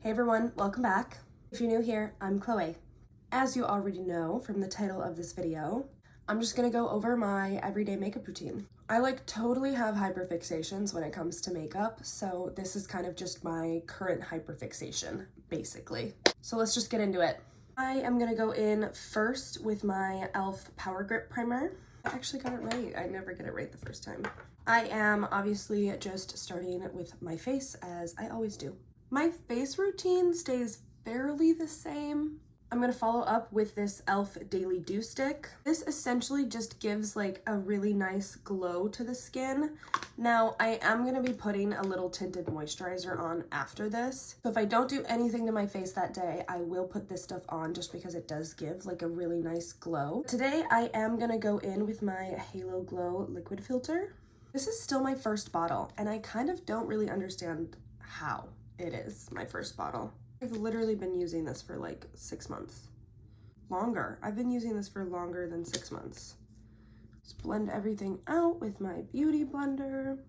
Hey everyone, welcome back. If you're new here, I'm Chloe. As you already know from the title of this video, I'm just gonna go over my everyday makeup routine. I totally have hyperfixations when it comes to makeup, so this is kind of just my current hyperfixation, basically. So let's just get into it. I am gonna go in first with my e.l.f. Power Grip Primer. I actually got it right. I never get it right the first time. I am obviously just starting with my face, as I always do. My face routine stays fairly the same. I'm gonna follow up with this e.l.f. Daily Dew Stick. This essentially just gives a really nice glow to the skin. Now, I am gonna be putting a little tinted moisturizer on after this. So if I don't do anything to my face that day, I will put this stuff on just because it does give a really nice glow. Today, I am gonna go in with my Halo Glow liquid filter. This is still my first bottle, and I kind of don't really understand how it is my first bottle. I've literally been using this for 6 months. Longer. I've been using this for longer than 6 months. Just blend everything out with my beauty blender.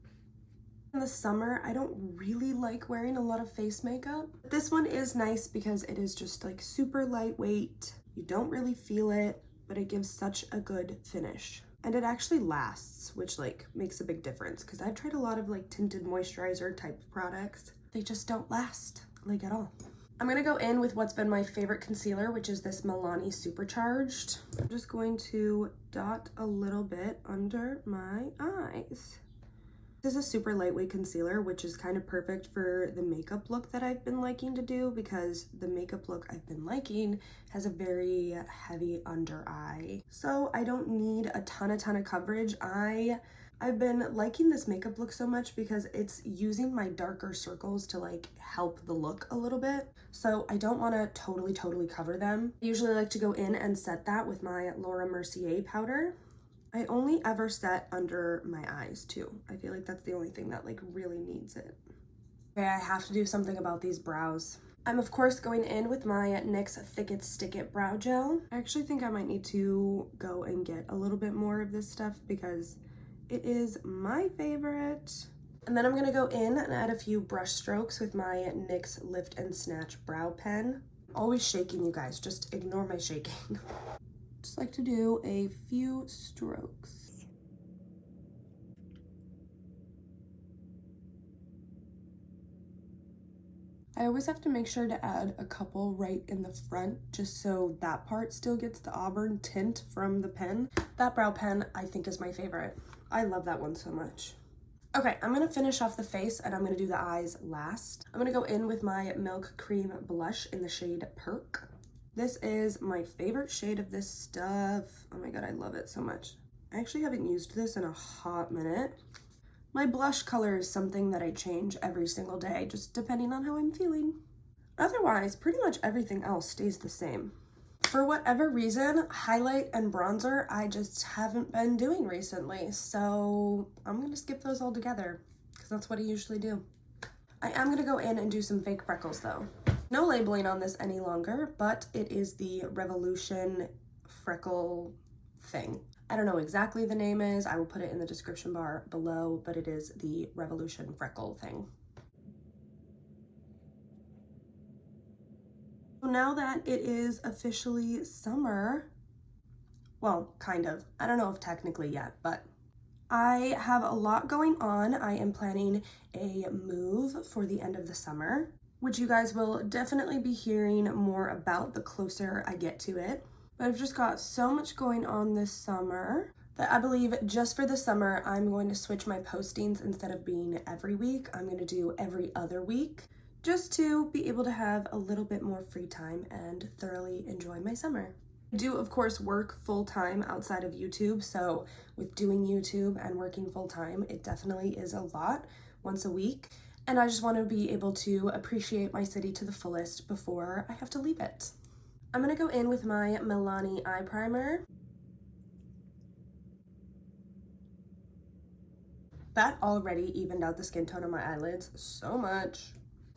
In the summer, I don't really like wearing a lot of face makeup. This one is nice because it is just super lightweight. You don't really feel it, but it gives such a good finish. And it actually lasts, which makes a big difference because I've tried a lot of tinted moisturizer type products. They just don't last at all. I'm gonna go in with what's been my favorite concealer, which is this Milani Supercharged. I'm just going to dot a little bit under my eyes. This is a super lightweight concealer, which is kind of perfect for the makeup look that I've been liking to do because the makeup look I've been liking has a very heavy under eye. So I don't need a ton of coverage. I've been liking this makeup look so much because it's using my darker circles to help the look a little bit. So I don't want to totally cover them. I usually like to go in and set that with my Mercier powder. I only ever set under my eyes too. I feel like that's the only thing that really needs it. Okay, I have to do something about these brows. I'm of course going in with my NYX Thick It Stick It Brow Gel. I actually think I might need to go and get a little bit more of this stuff because it is my favorite. And then I'm gonna go in and add a few brush strokes with my NYX Lift and Snatch Brow Pen. I'm always shaking, you guys, just ignore my shaking. Just like to do a few strokes. I always have to make sure to add a couple right in the front just so that part still gets the auburn tint from the pen. That brow pen I think is my favorite. I love that one so much. Okay, I'm gonna finish off the face and I'm gonna do the eyes last. I'm gonna go in with my Milk Cream Blush in the shade Perk. This is my favorite shade of this stuff. Oh my god, I love it so much. I actually haven't used this in a hot minute. My blush color is something that I change every single day, just depending on how I'm feeling. Otherwise, pretty much everything else stays the same. For whatever reason, highlight and bronzer I just haven't been doing recently, so I'm gonna skip those altogether because that's what I usually do. I am gonna go in and do some fake freckles though. No labeling on this any longer, but it is the Revolution Freckle thing. I don't know exactly the name is, I will put it in the description bar below, but it is the Revolution Freckle thing. Now that it is officially summer, well, kind of. I don't know if technically yet, but I have a lot going on. I am planning a move for the end of the summer, which you guys will definitely be hearing more about the closer I get to it. But I've just got so much going on this summer that I believe just for the summer, I'm going to switch my postings. Instead of being every week, I'm going to do every other week, just to be able to have a little bit more free time and thoroughly enjoy my summer. I do, of course, work full-time outside of YouTube, so with doing YouTube and working full-time, it definitely is a lot once a week, and I just want to be able to appreciate my city to the fullest before I have to leave it. I'm going to go in with my Milani eye primer. That already evened out the skin tone on my eyelids so much.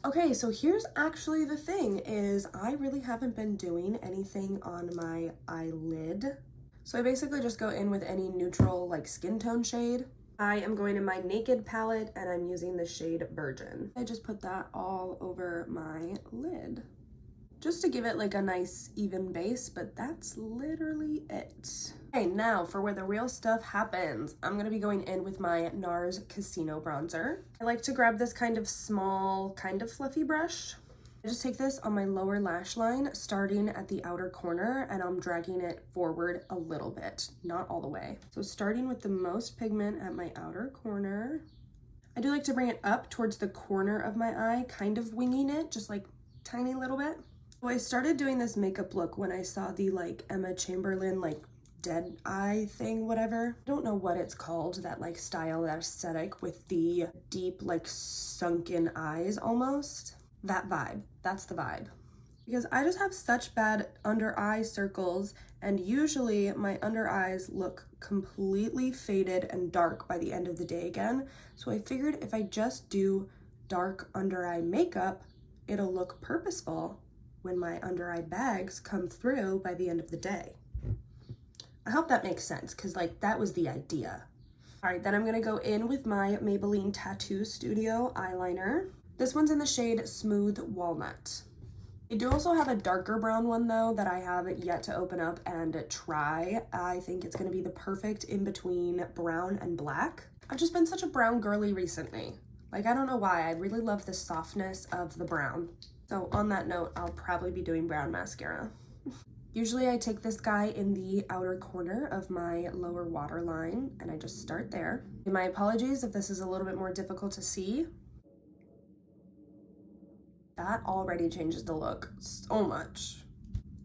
Okay, so here's actually the thing is I really haven't been doing anything on my eyelid. So I basically just go in with any neutral skin tone shade. I am going in my Naked palette and I'm using the shade Virgin. I just put that all over my lid, just to give it like a nice even base, but that's literally it. Okay, now for where the real stuff happens. I'm gonna be going in with my Nars Casino Bronzer. I like to grab this kind of small, kind of fluffy brush. I just take this on my lower lash line, starting at the outer corner, and I'm dragging it forward a little bit, not all the way. So starting with the most pigment at my outer corner. I do like to bring it up towards the corner of my eye, kind of winging it, just like tiny little bit. So I started doing this makeup look when I saw the like Emma Chamberlin like dead eye thing, whatever. I don't know what it's called, that like style, that aesthetic with the deep like sunken eyes almost. That vibe, that's the vibe. Because I just have such bad under eye circles, and usually my under eyes look completely faded and dark by the end of the day again. So I figured if I just do dark under eye makeup, it'll look purposeful when my under eye bags come through by the end of the day. I hope that makes sense, because like that was the idea. All right, then I'm gonna go in with my Maybelline Tattoo Studio eyeliner. This one's in the shade Smooth Walnut. I do also have a darker brown one though that I have yet to open up and try. I think it's gonna be the perfect in between brown and black. I've just been such a brown girly recently. Like, I don't know why, I really love the softness of the brown. So on that note, I'll probably be doing brown mascara. Usually I take this guy in the outer corner of my lower waterline and I just start there. And my apologies if this is a little bit more difficult to see. That already changes the look so much.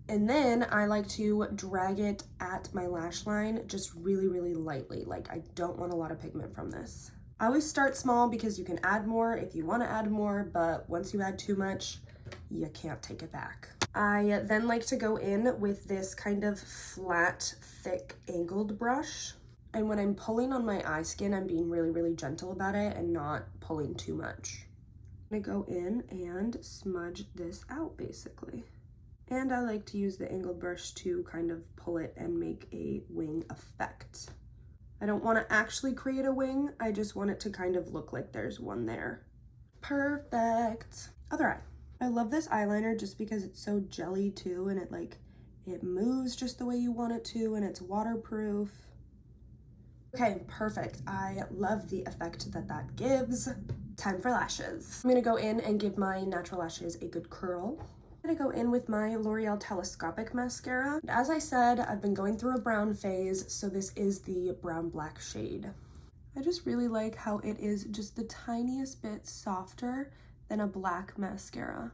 And then I like to drag it at my lash line just really, really lightly. Like, I don't want a lot of pigment from this. I always start small because you can add more if you want to add more, but once you add too much, you can't take it back. I then like to go in with this kind of flat, thick, angled brush. And when I'm pulling on my eye skin, I'm being really, really gentle about it and not pulling too much. I'm gonna go in and smudge this out basically. And I like to use the angled brush to kind of pull it and make a wing effect. I don't want to actually create a wing, I just want it to kind of look like there's one there. Perfect. Other eye. I love this eyeliner just because it's so jelly too, and it moves just the way you want it to, and it's waterproof. Okay, perfect. I love the effect that that gives. Time for lashes. I'm gonna go in and give my natural lashes a good curl. I'm gonna go in with my L'Oreal Telescopic Mascara. As I said, I've been going through a brown phase, so this is the brown black shade. I just really like how it is just the tiniest bit softer than a black mascara.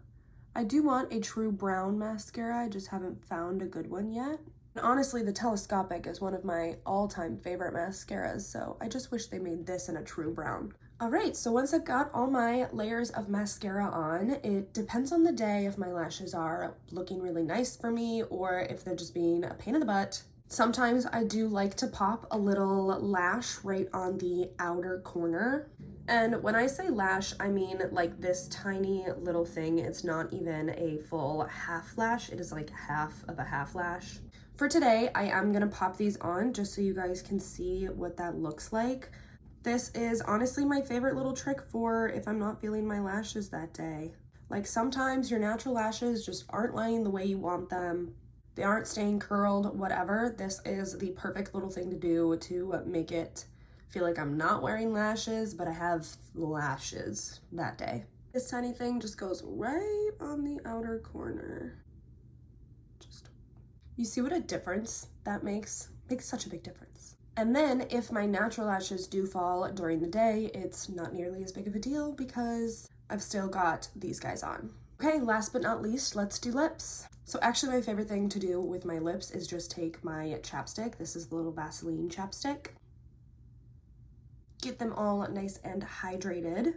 I do want a true brown mascara, I just haven't found a good one yet. And honestly, the Telescopic is one of my all-time favorite mascaras, so I just wish they made this in a true brown. All right, so once I've got all my layers of mascara on, it depends on the day if my lashes are looking really nice for me or if they're just being a pain in the butt. Sometimes I do like to pop a little lash right on the outer corner. And when I say lash, I mean like this tiny little thing. It's not even a full half lash. It is like half of a half lash. For today, I am gonna pop these on just so you guys can see what that looks like. This is honestly my favorite little trick for if I'm not feeling my lashes that day. Like sometimes your natural lashes just aren't lying the way you want them. They aren't staying curled, whatever. This is the perfect little thing to do to make it feel like I'm not wearing lashes, but I have lashes that day. This tiny thing just goes right on the outer corner. You see what a difference that makes? Makes such a big difference. And then if my natural lashes do fall during the day, it's not nearly as big of a deal because I've still got these guys on. Okay, last but not least, let's do lips. So actually my favorite thing to do with my lips is just take my chapstick. This is the little Vasaline chapstick. Get them all nice and hydrated.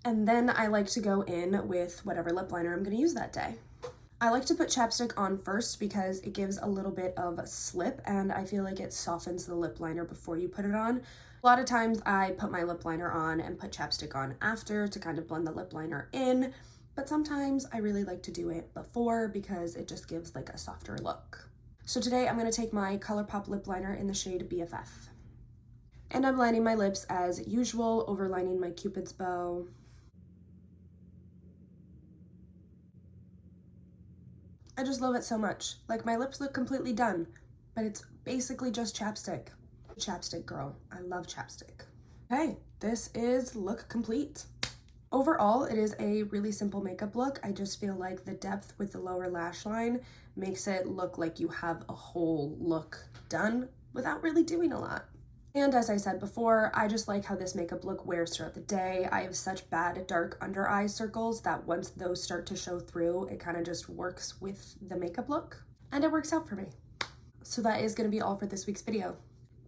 And then I like to go in with whatever lip liner I'm gonna use that day. I like to put chapstick on first because it gives a little bit of a slip and I feel like it softens the lip liner before you put it on. A lot of times I put my lip liner on and put chapstick on after to kind of blend the lip liner in, but sometimes I really like to do it before because it just gives like a softer look. So today I'm going to take my Colourpop lip liner in the shade BFF. And I'm lining my lips as usual, overlining my Cupid's bow. I just love it so much. Like, my lips look completely done, but it's basically just chapstick. Chapstick girl. I love chapstick. Okay, this is look complete. Overall, it is a really simple makeup look. I just feel like the depth with the lower lash line makes it look like you have a whole look done without really doing a lot. And as I said before, I just like how this makeup look wears throughout the day. I have such bad dark under eye circles that once those start to show through, it kind of just works with the makeup look, and it works out for me. So that is going to be all for this week's video.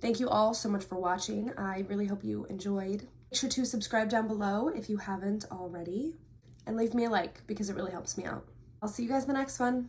Thank you all so much for watching. I really hope you enjoyed. Make sure to subscribe down below if you haven't already, and leave me a like because it really helps me out. I'll see you guys in the next one.